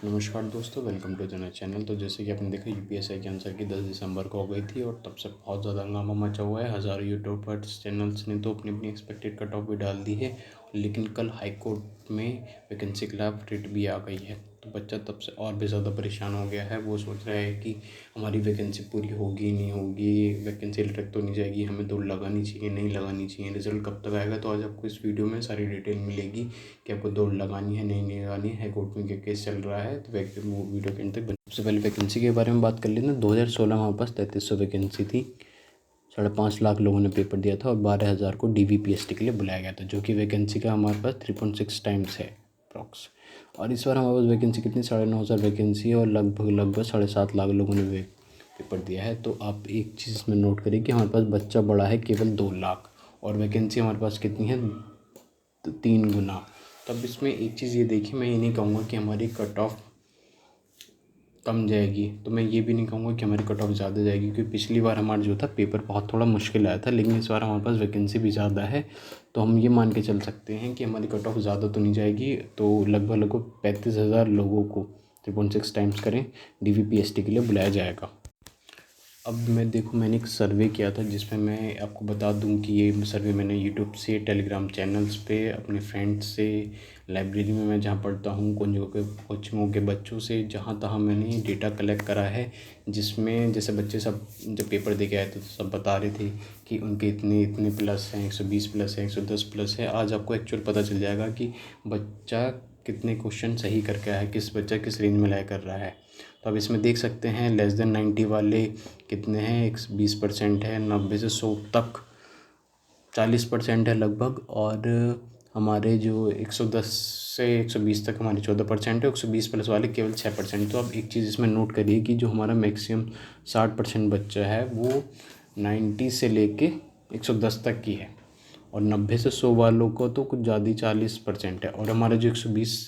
नमस्कार दोस्तों, welcome to the channel. तो जैसे कि आपने देखा, यूपीएससी के आंसर की 10 दिसंबर को हो गई थी और तब से बहुत ज़्यादा हंगामा मचा हुआ है। हज़ारों यूट्यूब पर चैनल्स ने तो अपनी अपनी एक्सपेक्टेड कट ऑफ भी डाल दी है, लेकिन कल हाई कोर्ट में वैकेंसी के खिलाफ रिट भी आ गई है। तो बच्चा तब से और भी ज़्यादा परेशान हो गया है। वो सोच रहा है कि हमारी वैकेंसी पूरी होगी नहीं होगी, वैकेंसी लटक तो नहीं जाएगी, हमें दौड़ लगानी चाहिए नहीं लगानी चाहिए, रिजल्ट कब तक आएगा। तो आज आपको इस वीडियो में सारी डिटेल मिलेगी कि आपको दौड़ लगानी है नहीं लगानी है, हाई कोर्ट में क्या केस चल रहा है। तो वो वीडियो के अंत तक सबसे पहले वैकेंसी के बारे में बात कर लेते हैं। 2016 में हमारे पास 3300 वैकेंसी थी, 5.5 लाख लोगों ने पेपर दिया था और 12,000 को DVPST के लिए बुलाया गया था, जो कि वैकेंसी का हमारे पास 3.6 टाइम्स है अप्रॉक्स। और इस बार हमारे पास वैकेंसी कितनी 9,500 वैकेंसी है और लगभग 7.5 लाख लोगों ने पेपर दिया है। तो आप एक चीज़ इसमें नोट करिए कि हमारे पास बच्चा बड़ा है केवल 2 लाख और वैकेंसी हमारे पास कितनी है, तो 3 गुना। तब इसमें एक चीज़ ये देखिए, मैं ये नहीं कहूँगा कि हमारी कट ऑफ कम जाएगी, तो मैं ये भी नहीं कहूँगा कि हमारी कट ऑफ ज़्यादा जाएगी, क्योंकि पिछली बार हमारा जो था पेपर बहुत थोड़ा मुश्किल आया था, लेकिन इस बार हमारे पास वैकेंसी भी ज़्यादा है। तो हम ये मान के चल सकते हैं कि हमारी कट ऑफ ज़्यादा तो नहीं जाएगी। तो लगभग 35,000 लोगों को 3.6 टाइम्स करें DVPST के लिए बुलाया जाएगा। अब मैंने एक सर्वे किया था, जिसमें मैं आपको बता दूं कि ये सर्वे मैंने यूट्यूब से, टेलीग्राम चैनल्स पे, अपने फ्रेंड्स से, लाइब्रेरी में मैं जहाँ पढ़ता हूँ, कोचिंगों के बच्चों से, जहाँ तहाँ मैंने डेटा कलेक्ट करा है। जिसमें जैसे बच्चे सब जब पेपर दे के आए थे तो सब बता रहे थे कि उनके इतने प्लस हैं, 120 प्लस है, 110 प्लस है। आज आपको एक्चुअल पता चल जाएगा कि बच्चा कितने क्वेश्चन सही करके आया है, बच्चा किस रेंज में लाया कर रहा है। तो अब इसमें देख सकते हैं लेस देन 90 वाले कितने हैं, 20% है, 90 से 100 तक 40% है लगभग। और हमारे जो 110 से 120 तक हमारी 14% है, 120 प्लस वाले केवल 6%। तो अब एक चीज़ इसमें नोट करिए कि जो हमारा मैक्सिमम 60% बच्चा है वो 90 से लेके 110 तक की है, और 90 से 100 वालों को तो कुछ ज़्यादा ही 40% है, और हमारा जो 120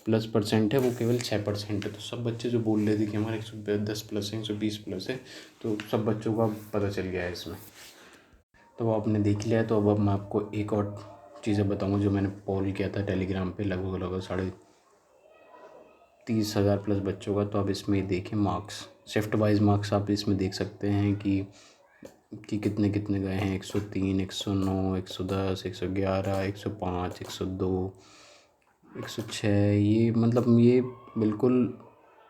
प्लस परसेंट है वो केवल 6% है। तो सब बच्चे जो बोल रहे थे कि हमारे 110 प्लस है, 120 प्लस है, तो सब बच्चों को अब पता चल गया है इसमें। तो वो आपने देख लिया है। तो अब मैं आपको एक और चीज़ें बताऊँगा जो मैंने पोल किया था टेलीग्राम पे, लगभग 30,000 प्लस बच्चों का। तो अब इसमें देखें मार्क्स, शिफ्ट वाइज मार्क्स आप इसमें देख सकते हैं कि कितने कितने गए हैं। 103, 109, 110, 111, 105, 102, 106। ये मतलब ये बिल्कुल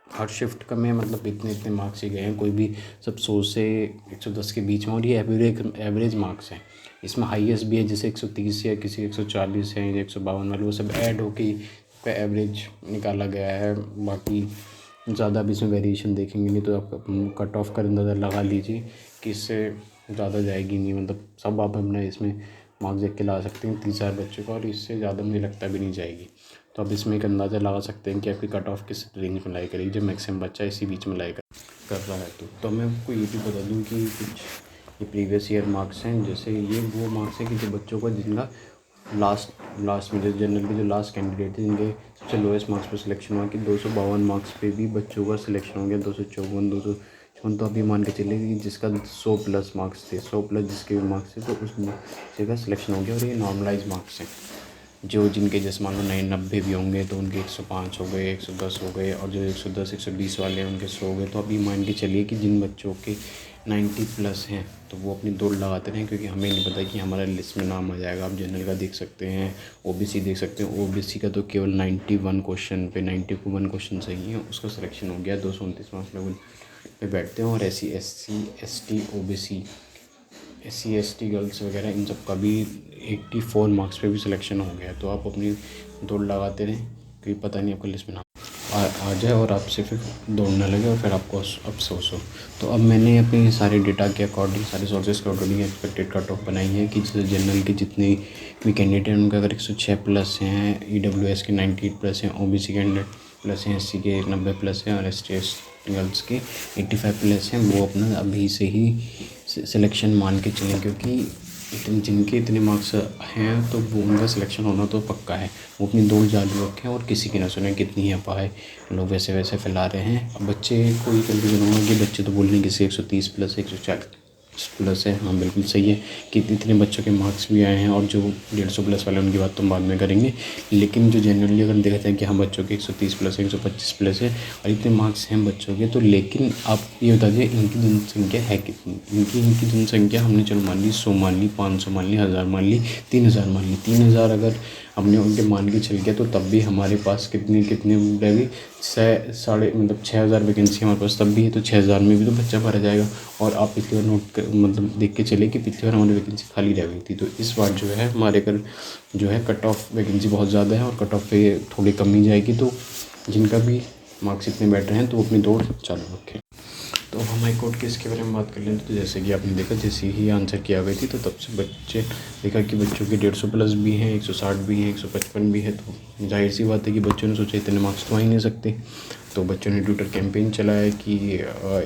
हर शिफ्ट का में मतलब इतने इतने मार्क्स ही गए हैं। कोई भी सब 100 से 110 के बीच में, और ये एवरेज मार्क्स हैं। इसमें हाईएस्ट भी है, जैसे 130 या किसी 140 है या 152 वाले, वो सब ऐड होके का एवरेज निकाला गया है। बाकी ज़्यादा भी इसमें वेरिएशन देखेंगे नहीं, तो आप कट ऑफ का अंदाज़ा लगा लीजिए कि इससे ज़्यादा जाएगी नहीं। मतलब सब आप अपना इसमें मार्क्स देख के ला सकते हैं 30,000 बच्चों का, और इससे ज़्यादा मुझे लगता भी नहीं जाएगी। तो अब इसमें एक अंदाज़ा लगा सकते हैं कि आपकी कट ऑफ किस रेंज में लाई करेगी, जब मैक्सिमम बच्चा इसी बीच में लाई कर रहा है। तो मैं आपको ये भी बता दूं कि कुछ ये प्रीवियस ईयर मार्क्स हैं। जैसे ये वो मार्क्स हैं कि जो बच्चों का जिनका लास्ट में जैसे जनरल के जो लास्ट कैंडिडेट थे, जिनके सबसे लोएस्ट मार्क्स पर सिलेक्शन हुआ कि 252 मार्क्स पे भी बच्चों का सिलेक्शन हो गया, 254, 254। तो अभी मान के चलिए कि जिसका 100 प्लस मार्क्स थे, 100 प्लस जिसके भी मार्क्स थे, तो उस बच्चे का सिलेक्शन हो गया। और ये नॉर्मलाइज मार्क्स हैं, जो जिनके जैसे मान लो 90 भी होंगे तो उनके 105 हो गए, 110 हो गए, और जो 110 120 वाले हैं उनके 100 हो गए। तो अभी मान के चलिए कि जिन बच्चों के 90 प्लस हैं तो वो अपनी दौड़ लगाते रहें, क्योंकि हमें नहीं पता कि हमारा लिस्ट में नाम आ जाएगा। आप जनरल का देख सकते हैं, OBC देख सकते हैं। OBC का तो केवल 91 क्वेश्चन पे 91 क्वेश्चन सही है, उसका सिलेक्शन हो गया। 229 मार्क्स लोग पे बैठते हैं। और SC SC ST OBC SC ST girls वगैरह इन सब का भी 84 मार्क्स पे भी सिलेक्शन हो गया। तो आप अपनी दौड़ लगाते रहें, क्योंकि पता नहीं आपका लिस्ट में नाम आ जाए और आपसे फिर दौड़ने लगे और फिर आपको अफसोस हो। तो अब मैंने अपनी सारे डेटा के अकॉर्डिंग, सारे सोर्सेज के अकॉर्डिंग एक्सपेक्टेड कट ऑफ बनाई है कि जैसे जनरल के जितने भी कैंडिडेट हैं उनका अगर 106 प्लस हैं, EWS के 98 प्लस हैं, OBC के 100 प्लस हैं, SC के 90 प्लस हैं, और ST गर्ल्स के 85 प्लस हैं, वो अपना अभी से ही सिलेक्शन मान के चलें। क्योंकि जिनके इतने मार्क्स हैं तो वो उनका सिलेक्शन होना तो पक्का है। वो अपनी दौड़ जारी रखें और किसी की ना सुने, कितनी ही अफवाहें लोग वैसे वैसे फैला रहे हैं। अब बच्चे को ये कन्फ्यूजन होगा कि बच्चे तो बोल रहे हैं किसी 130 प्लस 140 प्लस है। हाँ बिल्कुल सही है कि इतने बच्चों के मार्क्स भी आए हैं, और जो 150 प्लस वाले उनकी बात तो हम बाद में करेंगे। लेकिन जो जनरली अगर देखा जाए कि हाँ बच्चों के 130 प्लस है, 125 प्लस है और इतने मार्क्स हैं बच्चों के, तो लेकिन आप ये बता दीजिए इनकी जनसंख्या है कितनी। इनकी जनसंख्या हमने चलो मान ली 100 मान ली, 500 मान ली, 1000 मान ली, 3000 मान ली। 3000 अगर हमने उनके मान के चल गया तो तब भी हमारे पास कितनी रहेगी, 6,500 वैकेंसी हमारे पास तब भी है। तो 6000 में भी तो बच्चा भरा जाएगा। और आप पिछली बार नोट कर मतलब देख के चले कि पिछली बार हमारी वैकेंसी खाली रह गई थी। तो इस बार जो है हमारे अगर जो है कट ऑफ वैकेंसी बहुत ज़्यादा है और कट ऑफ पे थोड़ी कमी जाएगी। तो जिनका भी मार्क्स इतने बेटर हैं तो वो अपनी दौड़ चालू रखें। तो हम हाई कोर्ट केस के बारे में बात कर लें तो जैसे कि आपने देखा, जैसे ही आंसर किया गई थी तो तब से बच्चे देखा कि बच्चों के 150 प्लस भी हैं, 160 भी हैं, 155 भी है। तो जाहिर सी बात है कि बच्चों ने सोचा इतने मार्क्स तो आ ही नहीं सकते। तो बच्चों ने ट्विटर कैंपेन चलाया कि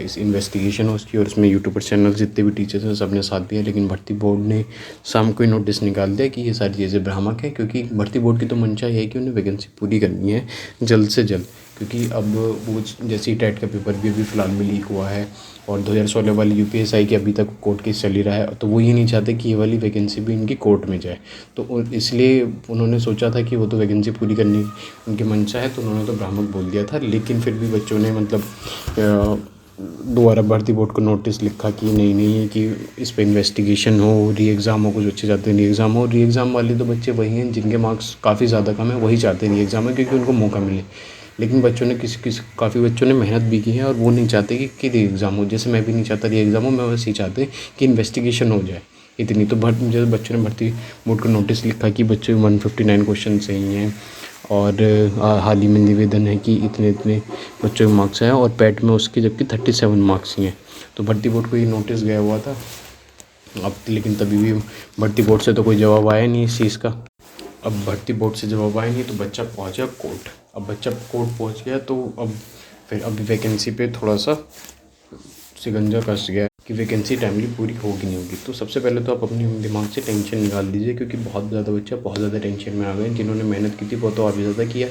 इस इन्वेस्टिगेशन हो उसकी, और उसमें यूट्यूबर चैनल जितने भी टीचर्स हैं सब ने साथ दिया। लेकिन भर्ती बोर्ड ने शाम को ही नोटिस निकाल दिया कि ये सारी चीज़ें भ्रामक है, क्योंकि भर्ती बोर्ड की तो मंशा ये है कि उन्हें वैकेंसी पूरी करनी है जल्द से जल्द। क्योंकि अब वो जैसे ही टेट का पेपर भी अभी फ़िलहाल में लीक हुआ है और 2016 वाली यूपीएसआई की अभी तक कोर्ट केस चल ही रहा है, तो वो ये नहीं चाहते कि ये वाली वैकेंसी भी इनकी कोर्ट में जाए। तो इसलिए उन्होंने सोचा था कि वो तो वैकेंसी पूरी करनी उनकी मंशा है, तो उन्होंने तो भ्रामक बोल दिया था। लेकिन फिर भी बच्चों ने मतलब दोबारा भर्ती बोर्ड को नोटिस लिखा कि नहीं कि इस पे इन्वेस्टिगेशन हो, री एग्ज़ाम हो। कुछ बच्चे चाहते हैं री एग्ज़ाम हो। री एग्ज़ाम वाले तो बच्चे वही हैं जिनके मार्क्स काफ़ी ज़्यादा कम है, वही चाहते हैं री एग्ज़ाम में, क्योंकि उनको मौका मिले। लेकिन बच्चों ने काफ़ी बच्चों ने मेहनत भी की है और वो नहीं चाहते कि री एग्ज़ाम हो। जैसे मैं भी नहीं चाहता री एग्ज़ाम हो, मैं बस ये चाहते कि इन्वेस्टिगेशन हो जाए इतनी। तो जैसे बच्चों ने भर्ती बोर्ड को नोटिस लिखा कि बच्चों के 159 क्वेश्चन सही हैं, और हाल ही में निवेदन है कि इतने बच्चों के मार्क्स हैं, और पैट में उसके जबकि 37 मार्क्स ही हैं। तो भर्ती बोर्ड को ये नोटिस गया हुआ था अब, लेकिन तभी भी भर्ती बोर्ड से तो कोई जवाब आया नहीं इस चीज़ का। अब भर्ती बोर्ड से जवाब आया नहीं तो बच्चा पहुंचा कोर्ट। अब बच्चा कोर्ट पहुंच गया तो अब फिर अभी वैकेंसी पे थोड़ा सा शिकंजा कस गया कि वैकेंसी टाइमली पूरी होगी नहीं होगी। तो सबसे पहले तो आप अपने दिमाग से टेंशन निकाल दीजिए, क्योंकि बहुत ज़्यादा बच्चा बहुत ज़्यादा टेंशन में आ गए। जिन्होंने मेहनत की थी वो तो और भी ज़्यादा किया,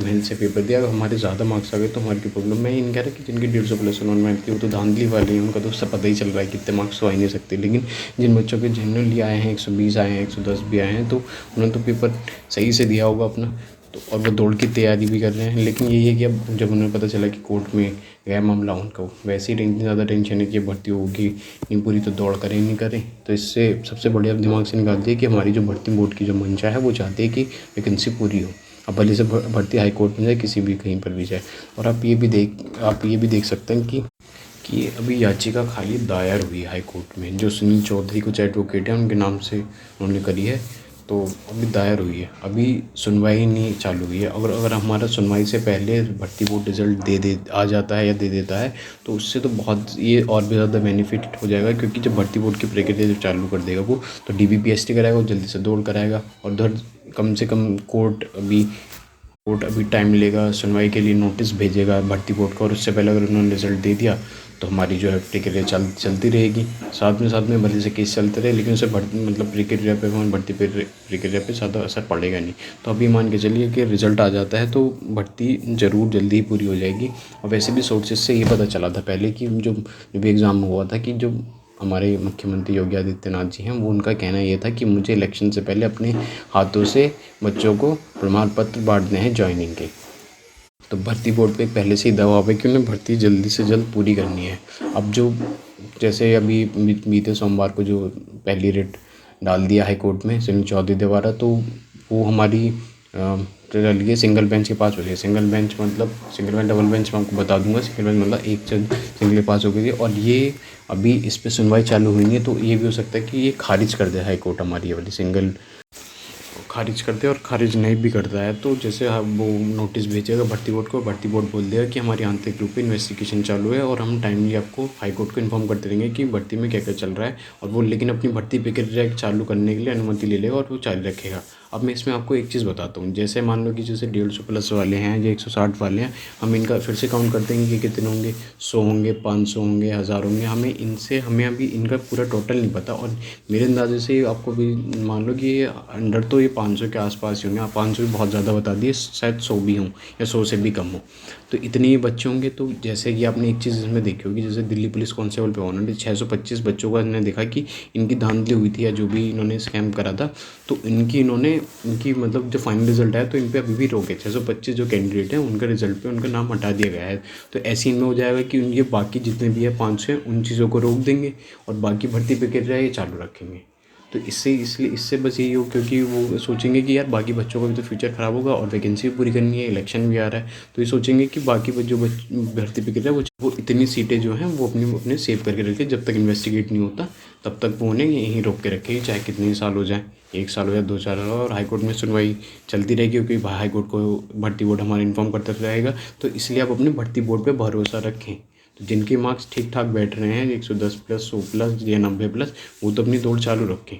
मेहनत से पेपर दिया। अगर हमारे ज़्यादा मार्क्स आ गए तो हमारी की प्रॉब्लम। मैं ये नहीं कह रहा कि जिनकी 150 प्लस उन्होंने मेहनत की वो तो धांधली वाले हैं, उनका तो सब पता ही चल रहा है कि इतने मार्क्स तो आ ही नहीं सकते। लेकिन जिन बच्चों के जनरली आए हैं 120 आए हैं, 110 भी आए हैं, तो उन्होंने तो पेपर सही से दिया होगा अपना। तो और वो दौड़ की तैयारी भी कर रहे हैं। लेकिन यही है कि अब जब उन्हें पता चला कि कोर्ट में गया मामला, उनको वैसे ही ज़्यादा टेंशन है कि भर्ती होगी नहीं पूरी तो दौड़ करें नहीं करें। तो इससे सबसे बढ़िया दिमाग से निकाल दिया कि हमारी जो भर्ती बोर्ड की जो मंशा है वो चाहती है कि वैकेंसी पूरी हो। अब भले से भर्ती हाई कोर्ट में जाए, किसी भी कहीं पर भी जाए। और आप ये भी देख सकते हैं कि अभी याचिका खाली दायर हुई हाई कोर्ट में, जो सुनील चौधरी कुछ एडवोकेट हैं उनके नाम से उन्होंने करी है। तो अभी दायर हुई है, अभी सुनवाई नहीं चालू हुई है। अगर हमारा सुनवाई से पहले भर्ती बोर्ड रिज़ल्ट आ जाता है या दे देता है तो उससे तो बहुत ये और भी ज़्यादा बेनिफिट हो जाएगा। क्योंकि जब भर्ती बोर्ड की प्रक्रिया जब चालू कर देगा वो, तो DBPST कराएगा, वो जल्दी से दौड़ कराएगा। और उधर कम से कम कोर्ट अभी टाइम लेगा, सुनवाई के लिए नोटिस भेजेगा भर्ती बोर्ड को। और उससे पहले अगर उन्होंने रिज़ल्ट दे दिया तो हमारी जो है प्रक्रिया चलती रहेगी। साथ में भले से केस चलते रहे, लेकिन उससे मतलब प्रक्रिया पे भर्ती प्रक्रिया पे ज़्यादा असर पड़ेगा नहीं। तो अभी मान के चलिए कि रिज़ल्ट आ जाता है तो भर्ती ज़रूर जल्दी ही पूरी हो जाएगी। और वैसे भी सोर्सेज से ये पता चला था पहले कि जो भी एग्ज़ाम हुआ था कि जो हमारे मुख्यमंत्री योगी आदित्यनाथ जी हैं, वो उनका कहना ये था कि मुझे इलेक्शन से पहले अपने हाथों से बच्चों को प्रमाण पत्र बांटने हैं ज्वाइनिंग के। तो भर्ती बोर्ड पे पहले से ही दबाव है कि उन्हें भर्ती जल्दी से जल्द पूरी करनी है। अब जो जैसे अभी बीते सोमवार को जो पहली रेट डाल दिया हाई कोर्ट में सुनील चौधरी द्वारा, तो वो हमारी चलिए सिंगल बेंच के पास हो गई। सिंगल बेंच डबल बेंच मैं आपको बता दूंगा। सिंगल बेंच मतलब एक सिंगल के पास हो गई थी, और ये अभी इस पर सुनवाई चालू हुई है। तो ये भी हो सकता है कि ये खारिज कर दे हाई कोर्ट हमारी ये वाली सिंगल खारिज करते हैं। और खारिज नहीं भी करता है तो जैसे वो नोटिस भेजेगा भर्ती बोर्ड को, भर्ती बोर्ड बोल देगा कि हमारी आंतरिक रूप से इन्वेस्टिगेशन चालू है और हम टाइमली आपको हाई कोर्ट को इन्फॉर्म करते रहेंगे कि भर्ती में क्या क्या चल रहा है। और वो लेकिन अपनी भर्ती प्रक्रिया चालू करने के लिए अनुमति ले लेगा और वो जारी रखेगा। अब मैं इसमें आपको एक चीज़ बताता हूँ। जैसे मान लो कि जैसे 150 प्लस वाले हैं या 160 वाले हैं, हम इनका फिर से काउंट कर देंगे कि कितने होंगे, 100 होंगे, 500 होंगे, 1000 होंगे। हमें अभी इनका पूरा टोटल नहीं पता। और मेरे अंदाजे से आपको भी मान लो कि ये अंडर तो ये 500 के आसपास ही होंगे। आप 500 भी बहुत ज़्यादा बता दिए, शायद 100 भी हों या 100 से भी कम हो। तो इतने ही बच्चे होंगे। तो जैसे कि आपने एक चीज़ इसमें देखी होगी, जैसे दिल्ली पुलिस कांस्टेबल पे उन्होंने 625 बच्चों का इन्होंने देखा कि इनकी धांधली हुई थी या जो भी इन्होंने स्कैम करा था, तो इनकी मतलब जो फाइनल रिजल्ट है तो इन पर अभी भी रोक है। 625 जो कैंडिडेट हैं उनका रिजल्ट पे उनका नाम हटा दिया गया है। तो ऐसे इनमें हो जाएगा कि ये बाकी जितने भी है 500 उन चीज़ों को रोक देंगे और बाकी भर्ती प्रक्रिया ये चालू रखेंगे। तो इससे बस यही हो, क्योंकि वो सोचेंगे कि यार बाकी बच्चों का भी तो फ्यूचर ख़राब होगा और वैकेंसी भी पूरी करनी है, इलेक्शन भी आ रहा है, तो ये सोचेंगे कि बाकी जो भर्ती प्रक्रिया वो इतनी सीटें जो हैं वो अपने सेव करके रखें, जब तक इन्वेस्टिगेट नहीं होता तब तक वो उन्हें यहीं रोक के रखेगी, चाहे कितने साल हो जाए, 1 साल हो या 2 साल हो। और हाईकोर्ट में सुनवाई चलती रहेगी, क्योंकि हाईकोर्ट को भर्ती बोर्ड हमारा इन्फॉर्म करता रहेगा। तो इसलिए आप अपने भर्ती बोर्ड पर भरोसा रखें। तो जिनके मार्क्स ठीक ठाक बैठ रहे हैं 110 प्लस 100 प्लस या 90 प्लस, वो तो अपनी दौड़ चालू रखें।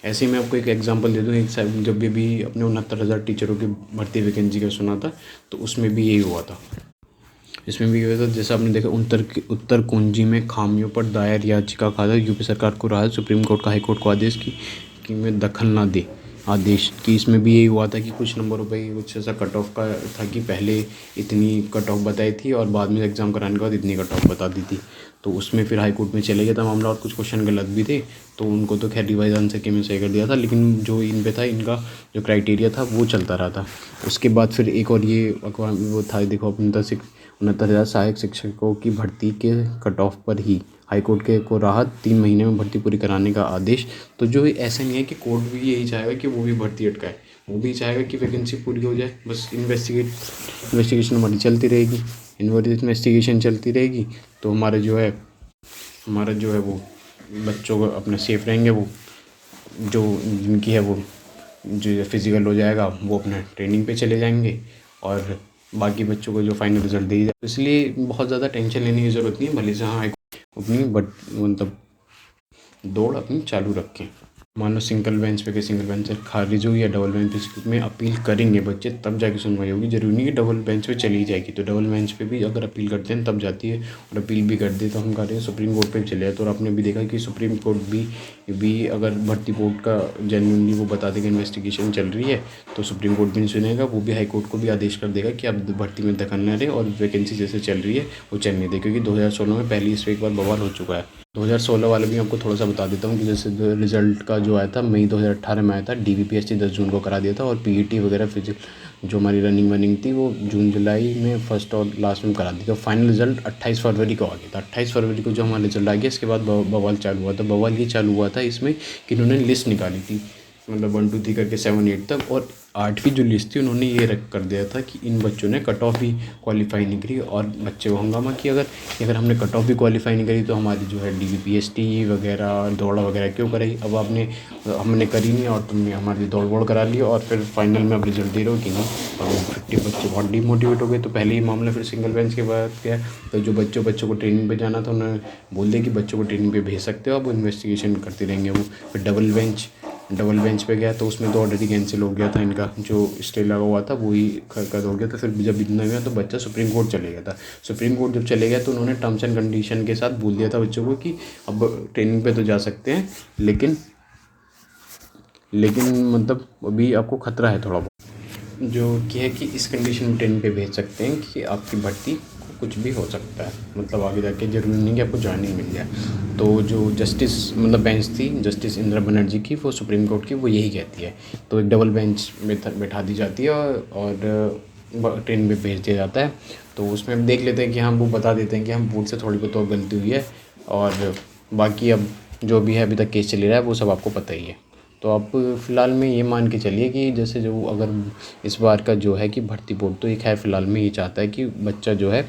ऐसे ही मैं आपको एक एग्जांपल दे दूँ, एक साइड जब भी अपने 69,000 टीचरों की भर्ती वैकेंसी का सुना था, तो उसमें भी यही हुआ था। इसमें भी ये हुआ था, जैसे आपने देखा उत्तर कुंजी में खामियों पर दायर याचिका खारिज, यूपी सरकार को राहत, सुप्रीम कोर्ट का हाईकोर्ट को आदेश कि में दखल ना दे आदेश की। इसमें भी यही हुआ था कि कुछ नंबरों पे कुछ ऐसा कट ऑफ का था कि पहले इतनी कट ऑफ बताई थी और बाद में एग्ज़ाम कराने के बाद इतनी कट ऑफ बता दी थी। तो उसमें फिर हाई कोर्ट में चले गया था मामला और कुछ क्वेश्चन गलत भी थे, तो उनको तो खैर रिवाइज आंसर के में सही कर दिया था, लेकिन जो इन पे था इनका जो क्राइटेरिया था वो चलता रहा था। उसके बाद फिर एक और ये अखबार वो था, देखो 69,000 सहायक शिक्षकों की भर्ती के कट ऑफ पर ही हाईकोर्ट के को राहत, 3 महीने में भर्ती पूरी कराने का आदेश। तो जो ऐसा नहीं है कि कोर्ट भी यही चाहेगा कि वो भी भर्ती अटकाए, वो भी चाहेगा कि वैकेंसी पूरी हो जाए, बस इन्वेस्टिगेशन हमारी चलती रहेगी, इन्वेस्टिगेशन चलती रहेगी। तो हमारा जो है वो बच्चों को अपना सेफ रहेंगे, वो जो जिनकी है वो जो फिज़िकल हो जाएगा वो अपना ट्रेनिंग पे चले जाएंगे और बाकी बच्चों को जो फाइनल रिजल्ट दे जाए। इसलिए बहुत ज़्यादा टेंशन लेने की ज़रूरत नहीं है, भले से हाँ अपनी मतलब दौड़ अपनी चालू रखें। मान लो सिंगल बेंच से खारिज हो या डबल बेंच में अपील करेंगे बच्चे, तब जाके सुनवाई होगी। जरूरी नहीं कि डबल बेंच पे चली जाएगी, तो डबल बेंच पे भी अगर अपील करते हैं तब जाती है, और अपील भी कर दे तो हम कह रहे हैं सुप्रीम कोर्ट पे चले जाए। तो आपने भी देखा कि सुप्रीम कोर्ट भी अगर भर्ती बोर्ड का जेन्युइनली वो बता देगा इन्वेस्टिगेशन चल रही है, तो सुप्रीम कोर्ट भी नहीं सुनेगा, वो भी हाई कोर्ट को भी आदेश कर देगा कि आप भर्ती में दखल न रहे और वैकेंसी जैसे चल रही है वो चलने दे। क्योंकि 2016 में पहले इस एक बार बवाल हो चुका है। 2016 वाले भी आपको थोड़ा सा बता देता हूँ कि जैसे रिज़ल्ट का जो आया था मई 2018 में आया था, DVPSC 10 जून को करा दिया था, और PET वगैरह फिजिक्स जो हमारी रनिंग थी वो जून जुलाई में फर्स्ट और लास्ट में करा दी। तो फाइनल रिजल्ट 28 फरवरी को आ गया था। 28 फरवरी को जो हमारा रिजल्ट आ गया, इसके बाद बवाल चालू हुआ था। बवाल ये चालू हुआ था इसमें कि इन्होंने लिस्ट निकाली थी, मतलब 1 2 3 करके 7 8 तक, और 8वीं जो लिस्ट थी उन्होंने ये रख कर दिया था कि इन बच्चों ने कट ऑफ भी क्वालिफाई नहीं करी, और बच्चे को हंगामा कि अगर हमने कट ऑफ भी क्वालिफाई नहीं करी तो हमारी जो है DVPST वगैरह दौड़ वगैरह क्यों कराई। अब हमने करी नहीं और तुमने हमारी दौड़ करा ली, और फिर फाइनल में अब रिजल्ट दे रहे हो कि नहीं। और वो 50 बच्चे बहुत डिमोटिवेट हो गए। तो पहले ही मामला फिर सिंगल बेंच के बाद गया, तो जो बच्चों को ट्रेनिंग पे जाना था उन्होंने बोल दिया कि बच्चों को ट्रेनिंग पे भेज सकते हो, अब इन्वेस्टिगेशन करते रहेंगे वो। फिर डबल बेंच पे गया, तो उसमें तो ऑलरेडी कैंसिल हो गया था, इनका जो स्टे लगा हुआ था वो ही कर हो गया था। फिर जब इतना हुआ तो बच्चा सुप्रीम कोर्ट चले गया था। सुप्रीम कोर्ट जब चले गया तो उन्होंने टर्म्स एंड कंडीशन के साथ बोल दिया था बच्चों को कि अब ट्रेनिंग पे तो जा सकते हैं, लेकिन मतलब अभी आपको खतरा है थोड़ा बहुत, जो कि है कि इस कंडीशन में ट्रेनिंग पे भेज सकते हैं कि आपकी भर्ती कुछ भी हो सकता है, मतलब आगे जाके जरूरी नहीं कि आपको ज्वाइनिंग मिल जाए। तो जो जस्टिस मतलब बेंच थी जस्टिस इंदिरा बनर्जी की, वो सुप्रीम कोर्ट की, वो यही कहती है। तो एक डबल बेंच में बैठा दी जाती है और ट्रेन पे भेज दिया जाता है। तो उसमें हम देख लेते हैं कि हम वो बता देते हैं कि हम बोर्ड से थोड़ी बहुत तो गलती हुई है, और बाकी अब जो भी है अभी तक केस चल रहा है वो सब आपको पता ही है। तो आप फ़िलहाल में ये मान के चलिए कि जैसे जो अगर इस बार का जो है कि भर्ती बोर्ड तो एक है फ़िलहाल में ये चाहता है कि बच्चा जो है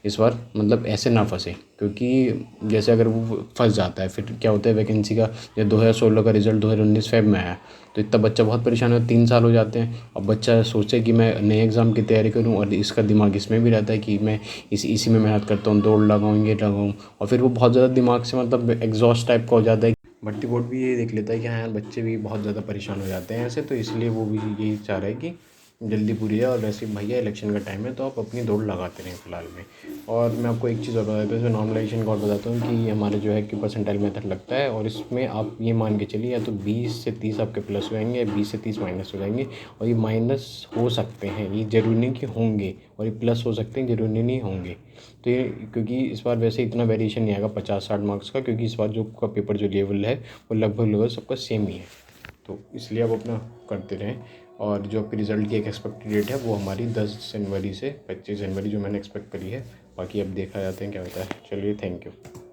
इस बार मतलब ऐसे ना फंसे, क्योंकि जैसे अगर वो फंस जाता है फिर क्या होता है वैकेंसी का, जब 2016 का रिज़ल्ट 2019 फेब में आया तो इतना बच्चा बहुत परेशान है, 3 साल हो जाते हैं। अब बच्चा सोचे कि मैं नए एग्ज़ाम की तैयारी करूं, और इसका दिमाग इसमें भी रहता है कि मैं इसी में मेहनत करता हूँ, दौड़ लगाऊँ, ये लगाऊँ, और फिर वो बहुत ज़्यादा दिमाग से मतलब एग्जॉस्ट टाइप का हो जाता है। भर्ती बोर्ड भी ये देख लेता है कि हाँ यार बच्चे भी बहुत ज़्यादा परेशान हो जाते हैं ऐसे, तो इसलिए वो भी यही चाह रहा है कि जल्दी पूरी है। और वैसे भैया इलेक्शन का टाइम है तो आप अपनी दौड़ लगाते रहें फ़िलहाल में। और मैं आपको एक चीज़ और बता देता हूँ, इसमें नॉर्मलाइजेशन का और बताता हूँ कि हमारा जो है कि परसेंटाइल मेथड लगता है, और इसमें आप ये मान के चलिए या तो 20 से 30 आपके प्लस हो जाएंगे या 20 से 30 माइनस हो जाएंगे। और ये माइनस हो सकते हैं, ये ज़रूरी नहीं कि होंगे, और ये प्लस हो सकते हैं, ज़रूरी नहीं होंगे। तो ये क्योंकि इस बार वैसे इतना वेरिएशन नहीं आएगा 50-60 मार्क्स का, क्योंकि इस बार जो का पेपर जो लेवल है वो लगभग सबका सेम ही है। तो इसलिए आप अपना करते रहें। और जो आपके रिज़ल्ट की एक एक्सपेक्टेड डेट है वो हमारी 10 जनवरी से 25 जनवरी जो मैंने एक्सपेक्ट करी है। बाकी अब देखा जाते हैं क्या होता है। चलिए, थैंक यू।